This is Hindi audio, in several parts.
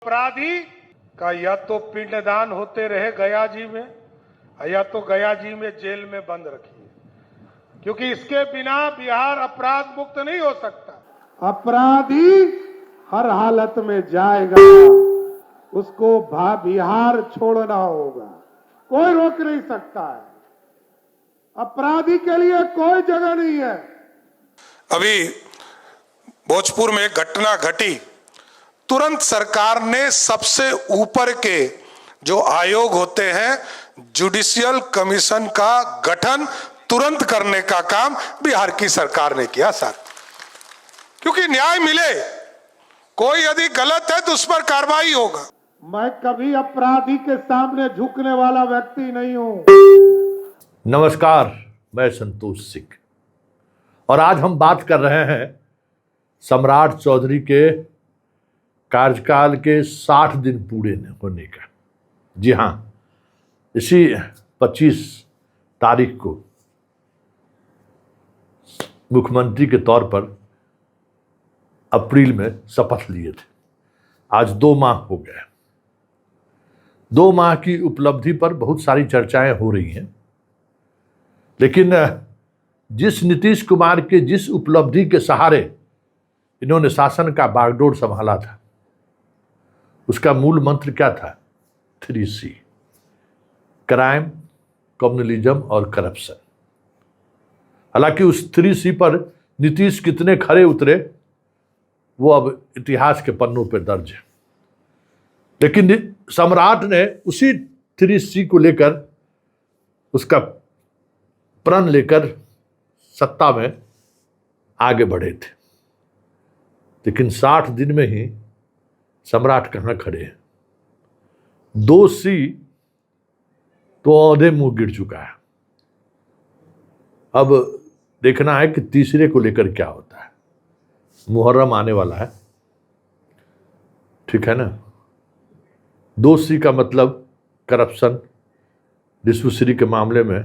अपराधी का या तो पिंडदान होते रहे गया जी में, या तो गया जी में जेल में बंद रखिए, क्योंकि इसके बिना बिहार अपराध मुक्त नहीं हो सकता। अपराधी हर हालत में जाएगा, उसको बिहार छोड़ना होगा, कोई रोक नहीं सकता है। अपराधी के लिए कोई जगह नहीं है। अभी भोजपुर में एक घटना घटी, तुरंत सरकार ने सबसे ऊपर के जो आयोग होते हैं जुडिशियल कमीशन का गठन तुरंत करने का काम बिहार की सरकार ने किया सर, क्योंकि न्याय मिले। कोई यदि गलत है तो उस पर कार्रवाई होगा। मैं कभी अपराधी के सामने झुकने वाला व्यक्ति नहीं हूं। नमस्कार, मैं संतोष सिंह और आज हम बात कर रहे हैं सम्राट चौधरी के कार्यकाल के 60 दिन पूरे होने का। जी हाँ, इसी 25 तारीख को मुख्यमंत्री के तौर पर अप्रैल में शपथ लिए थे। आज 2 माह हो गए। 2 माह की उपलब्धि पर बहुत सारी चर्चाएं हो रही हैं, लेकिन जिस नीतीश कुमार के जिस उपलब्धि के सहारे इन्होंने शासन का बागडोर संभाला था, उसका मूल मंत्र क्या था? 3C: क्राइम, कम्युनलिज्म और करप्शन। हालांकि उस 3C पर नीतीश कितने खरे उतरे वो अब इतिहास के पन्नों पर दर्ज है, लेकिन सम्राट ने उसी 3C को लेकर, उसका प्रण लेकर सत्ता में आगे बढ़े थे। लेकिन 60 दिन में ही सम्राट कहाँ खड़े हैं? 2C तो औधे मुंह गिर चुका है। अब देखना है कि तीसरे को लेकर क्या होता है। मुहर्रम आने वाला है, ठीक है ना। 2C का मतलब करप्शन, रिश्वतखोरी के मामले में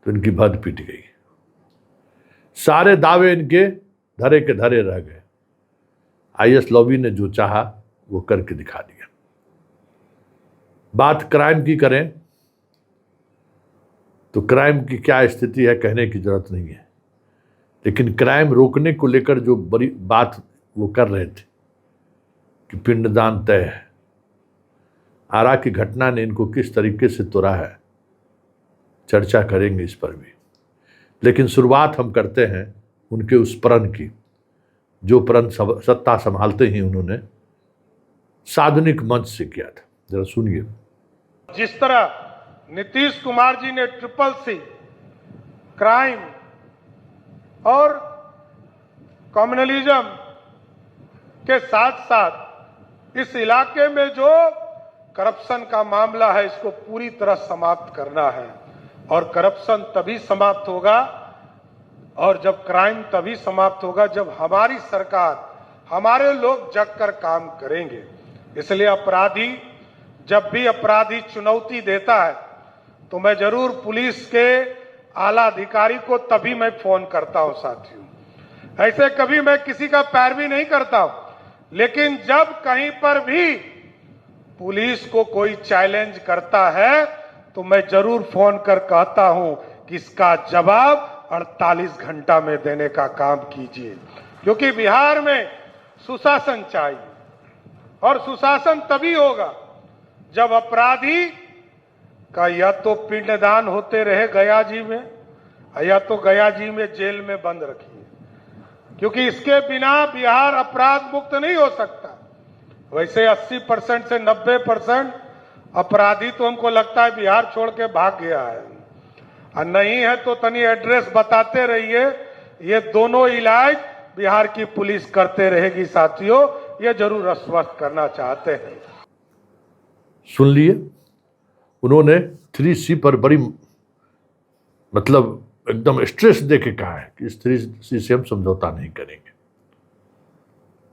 तो इनकी भद पीट गई। सारे दावे इनके धरे के धरे रह गए। IS लॉबी ने जो चाहा वो करके दिखा दिया। बात क्राइम की करें तो क्राइम की क्या स्थिति है कहने की जरूरत नहीं है, लेकिन क्राइम रोकने को लेकर जो बड़ी बात वो कर रहे थे कि पिंडदान तय है। आरा की घटना ने इनको किस तरीके से तोड़ा है, चर्चा करेंगे इस पर भी। लेकिन शुरुआत हम करते हैं उनके उस प्रण की, जो प्रण सत्ता संभालते ही उन्होंने सार्वजनिक मंच से किया था। जरा सुनिए। जिस तरह नीतीश कुमार जी ने CCC, क्राइम और कम्युनलिज्म के साथ साथ इस इलाके में जो करप्शन का मामला है, इसको पूरी तरह समाप्त करना है। और करप्शन तभी समाप्त होगा और जब क्राइम तभी समाप्त होगा जब हमारी सरकार, हमारे लोग जगकर काम करेंगे। इसलिए अपराधी, जब भी अपराधी चुनौती देता है तो मैं जरूर पुलिस के आला अधिकारी को तभी मैं फोन करता हूं साथियों। ऐसे कभी मैं किसी का पैरवी नहीं करता हूं, लेकिन जब कहीं पर भी पुलिस को कोई चैलेंज करता है तो मैं जरूर फोन कर कहता हूं कि इसका जवाब 48 घंटा में देने का काम कीजिए, क्योंकि बिहार में सुशासन चाहिए। और सुशासन तभी होगा जब अपराधी का या तो पिंडदान होते रहे गया जी में, या तो गया जी में जेल में बंद रखिए, क्योंकि इसके बिना बिहार अपराध मुक्त नहीं हो सकता। वैसे 80% से 90% अपराधी तो हमको लगता है बिहार छोड़ के भाग गया है, और नहीं है तो तनी एड्रेस बताते रहिए। ये दोनों इलाज बिहार की पुलिस करते रहेगी साथियों, ये जरूर आश्वस्त करना चाहते हैं। सुन लिए, उन्होंने 3C पर बड़ी मतलब एकदम स्ट्रेस दे के कहा है कि इस 3C से हम समझौता नहीं करेंगे।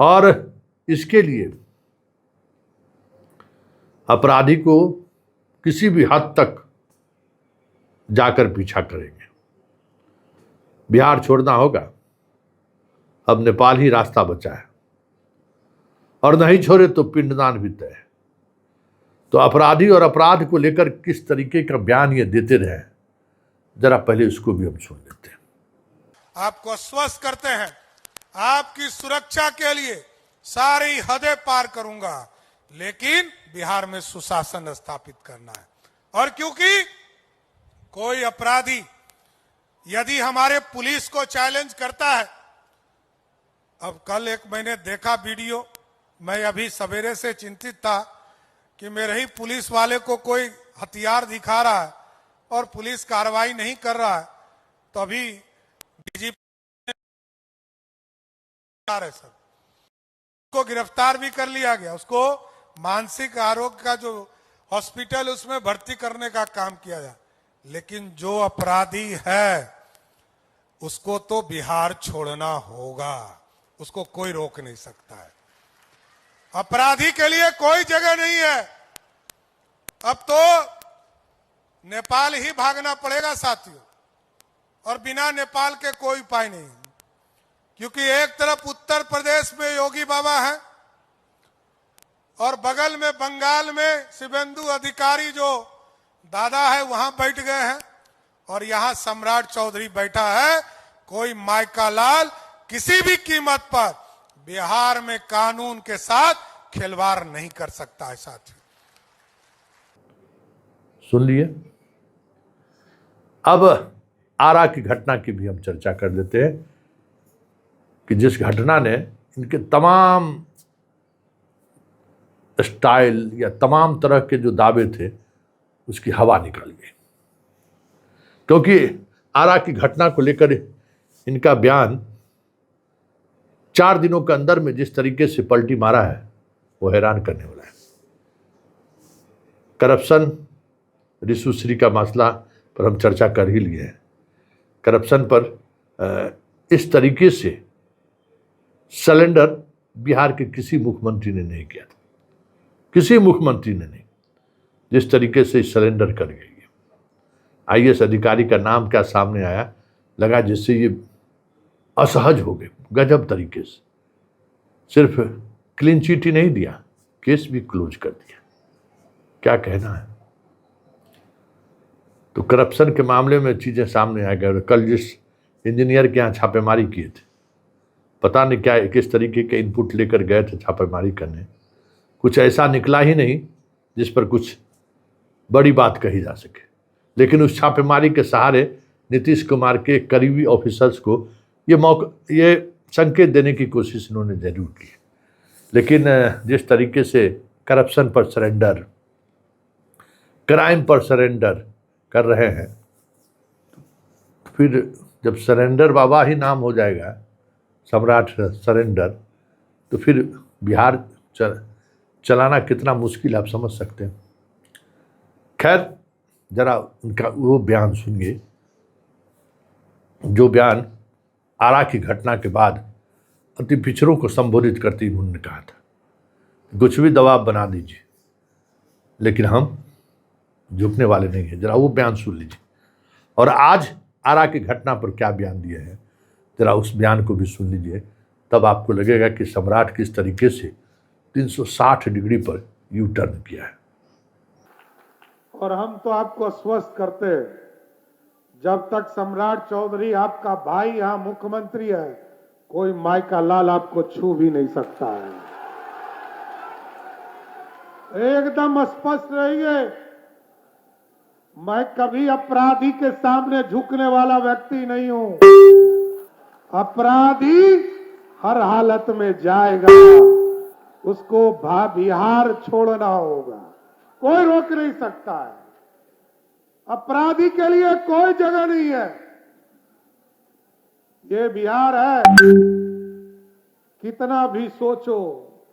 और इसके लिए अपराधी को किसी भी हद तक जाकर पीछा करेंगे। बिहार छोड़ना होगा, अब नेपाल ही रास्ता बचा है। और नहीं छोड़े तो पिंडदान भी तय है। तो अपराधी और अपराध को लेकर किस तरीके का बयान ये देते रहे, जरा पहले इसको भी हम सुन लेते हैं। आपको आश्वस्त करते हैं, आपकी सुरक्षा के लिए सारी हदें पार करूंगा, लेकिन बिहार में सुशासन स्थापित करना है। और क्योंकि कोई अपराधी यदि हमारे पुलिस को चैलेंज करता है, अब कल एक मैंने देखा वीडियो, मैं अभी सवेरे से चिंतित था कि मेरे ही पुलिस वाले को कोई हथियार दिखा रहा है और पुलिस कार्रवाई नहीं कर रहा है, तो अभी डीजीपी सर को गिरफ्तार भी कर लिया गया, उसको मानसिक आरोग्य का जो हॉस्पिटल उसमें भर्ती करने का काम किया जाए। लेकिन जो अपराधी है उसको तो बिहार छोड़ना होगा, उसको कोई रोक नहीं सकता है। अपराधी के लिए कोई जगह नहीं है। अब तो नेपाल ही भागना पड़ेगा साथियों, और बिना नेपाल के कोई उपाय नहीं है। क्योंकि एक तरफ उत्तर प्रदेश में योगी बाबा है और बगल में बंगाल में शिवेंदु अधिकारी जो दादा है वहां बैठ गए हैं, और यहां सम्राट चौधरी बैठा है। कोई माइका लाल किसी भी कीमत पर बिहार में कानून के साथ खिलवाड़ नहीं कर सकता है। साथियों सुन लिए। अब आरा की घटना की भी हम चर्चा कर लेते हैं कि जिस घटना ने इनके तमाम स्टाइल या तमाम तरह के जो दावे थे उसकी हवा निकल गई। क्योंकि आरा की घटना को लेकर इनका बयान 4 दिनों के अंदर में जिस तरीके से पलटी मारा है वो हैरान करने वाला है। करप्शन, रिशुश्री का मसला पर हम चर्चा कर ही लिए हैं। करप्शन पर इस तरीके से सरेंडर बिहार के किसी मुख्यमंत्री ने नहीं किया था, किसी मुख्यमंत्री ने नहीं, जिस तरीके से सरेंडर कर गई है। आईएएस अधिकारी का नाम क्या सामने आया, लगा जिससे ये असहज हो गए गजब तरीके से। सिर्फ क्लीन चिट ही नहीं दिया, केस भी क्लोज कर दिया। क्या कहना है। तो करप्शन के मामले में चीजें सामने आ गई। कल जिस इंजीनियर के यहाँ छापेमारी किए थे, पता नहीं क्या किस तरीके के इनपुट लेकर गए थे छापेमारी करने, कुछ ऐसा निकला ही नहीं जिस पर कुछ बड़ी बात कही जा सके। लेकिन उस छापेमारी के सहारे नीतीश कुमार के करीबी ऑफिसर्स को ये संकेत देने की कोशिश इन्होंने जरूर की। लेकिन जिस तरीके से करप्शन पर सरेंडर, क्राइम पर सरेंडर कर रहे हैं, फिर जब सरेंडर बाबा ही नाम हो जाएगा, सम्राट सरेंडर, तो फिर बिहार चलाना कितना मुश्किल आप समझ सकते हैं। खैर, जरा उनका वो बयान सुनिए जो बयान आरा की घटना के बाद अति पिछड़ों को संबोधित करते उन्होंने कहा था, कुछ भी दबाव बना दीजिए लेकिन हम झुकने वाले नहीं हैं। जरा वो बयान सुन लीजिए। और आज आरा की घटना पर क्या बयान दिए हैं, जरा उस बयान को भी सुन लीजिए, तब आपको लगेगा कि सम्राट किस तरीके से 360 डिग्री पर यू टर्न किया है। और हम तो आपको आश्वस्त करते हैं, जब तक सम्राट चौधरी आपका भाई यहां मुख्यमंत्री है, कोई माइका लाल आपको छू भी नहीं सकता है। एकदम स्पष्ट रहिए, मैं कभी अपराधी के सामने झुकने वाला व्यक्ति नहीं हूं। अपराधी हर हालत में जाएगा, उसको बिहार छोड़ना होगा, कोई रोक नहीं सकता है। अपराधी के लिए कोई जगह नहीं है। ये बिहार है, कितना भी सोचो,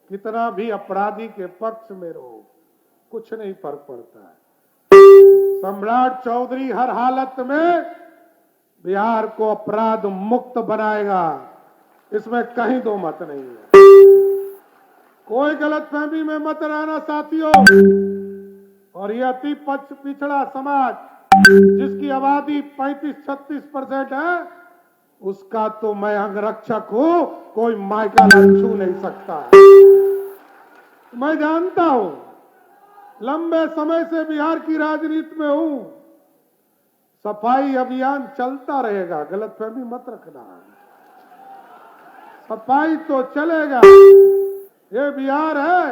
कितना भी अपराधी के पक्ष में रहो, कुछ नहीं फर्क पड़ता है। सम्राट चौधरी हर हालत में बिहार को अपराध मुक्त बनाएगा, इसमें कहीं दो मत नहीं है। कोई गलतफहमी में मत रहना साथियों। और ये अति पिछड़ा समाज जिसकी आबादी 35-36% है, उसका तो मैं अंगरक्षक हूं, कोई माइका लाल छू नहीं सकता है। मैं जानता हूं, लंबे समय से बिहार की राजनीति में हूं। सफाई अभियान चलता रहेगा, गलतफहमी मत रखना। सफाई तो चलेगा। ये बिहार है,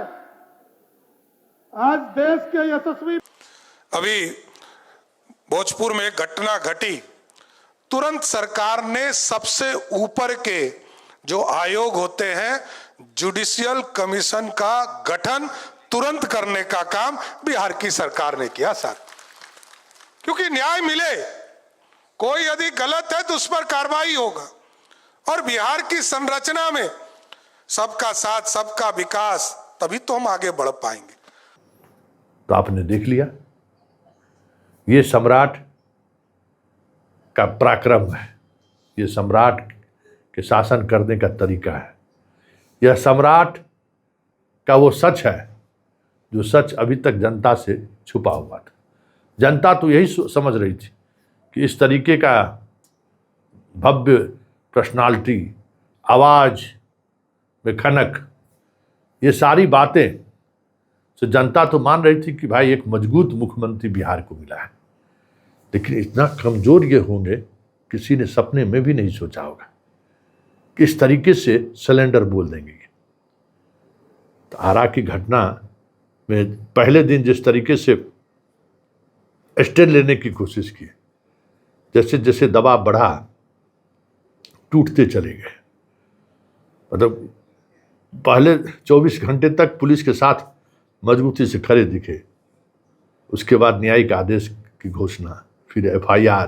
आज देश के यशस्वी। अभी भोजपुर में एक घटना घटी, तुरंत सरकार ने सबसे ऊपर के जो आयोग होते हैं जुडिशियल कमीशन का गठन तुरंत करने का काम बिहार की सरकार ने किया सर, क्योंकि न्याय मिले। कोई यदि गलत है तो उस पर कार्रवाई होगा, और बिहार की संरचना में सबका साथ सबका विकास, तभी तो हम आगे बढ़ पाएंगे। तो आपने देख लिया, ये सम्राट का पराक्रम है, ये सम्राट के शासन करने का तरीका है, यह सम्राट का वो सच है जो सच अभी तक जनता से छुपा हुआ था। जनता तो यही समझ रही थी कि इस तरीके का भव्य पर्सनालिटी, आवाज में खनक, ये सारी बातें से जनता तो मान रही थी कि भाई एक मजबूत मुख्यमंत्री बिहार को मिला है। लेकिन इतना कमजोर ये होंगे किसी ने सपने में भी नहीं सोचा होगा कि इस तरीके से सिलेंडर बोल देंगे। तो आरा की घटना में पहले दिन जिस तरीके से स्टैंड लेने की कोशिश की, जैसे जैसे दबाव बढ़ा टूटते चले गए। मतलब पहले 24 घंटे तक पुलिस के साथ मजबूती से खड़े दिखे, उसके बाद न्यायिक आदेश की घोषणा, फिर FIR,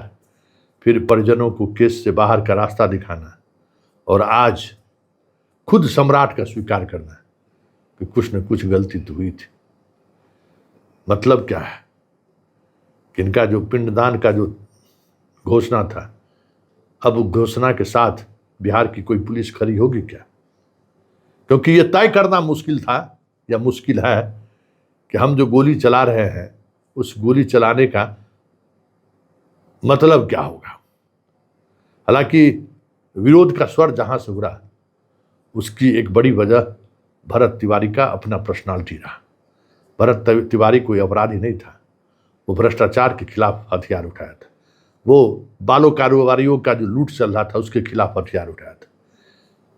फिर परिजनों को केस से बाहर का रास्ता दिखाना, और आज खुद सम्राट का स्वीकार करना कि कुछ न कुछ गलती तो हुई थी। मतलब क्या है कि इनका जो पिंडदान का जो घोषणा था, अब उस घोषणा के साथ बिहार की कोई पुलिस खड़ी होगी क्या? क्योंकि यह तय करना मुश्किल था या मुश्किल है कि हम जो गोली चला रहे हैं उस गोली चलाने का मतलब क्या होगा। हालांकि विरोध का स्वर जहां से उड़ा, उसकी एक बड़ी वजह भरत तिवारी का अपना पर्सनालिटी रहा। भरत तिवारी कोई अपराधी नहीं था, वो भ्रष्टाचार के खिलाफ हथियार उठाया था, वो बालो कारोबारियों का जो लूट चल रहा था उसके खिलाफ हथियार उठाया था,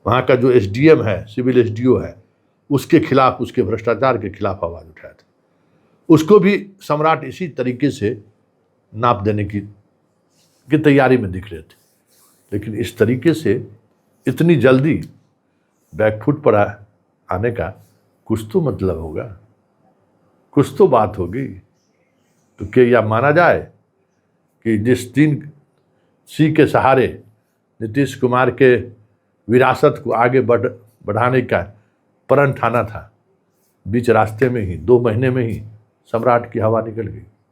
वहाँ का जो SDM है, सिविल SDO है, उसके खिलाफ, उसके भ्रष्टाचार के खिलाफ आवाज़ उठाया था। उसको भी सम्राट इसी तरीके से नाप देने की तैयारी में दिख रहे थे। लेकिन इस तरीके से इतनी जल्दी बैकफुट पर आने का कुछ तो मतलब होगा, कुछ तो बात होगी। तो क्या यह माना जाए कि जिस 3C के सहारे नीतीश कुमार के विरासत को आगे बढ़ाने का प्रण ठाना था, बीच रास्ते में ही 2 महीने में ही सम्राट की हवा निकल गई।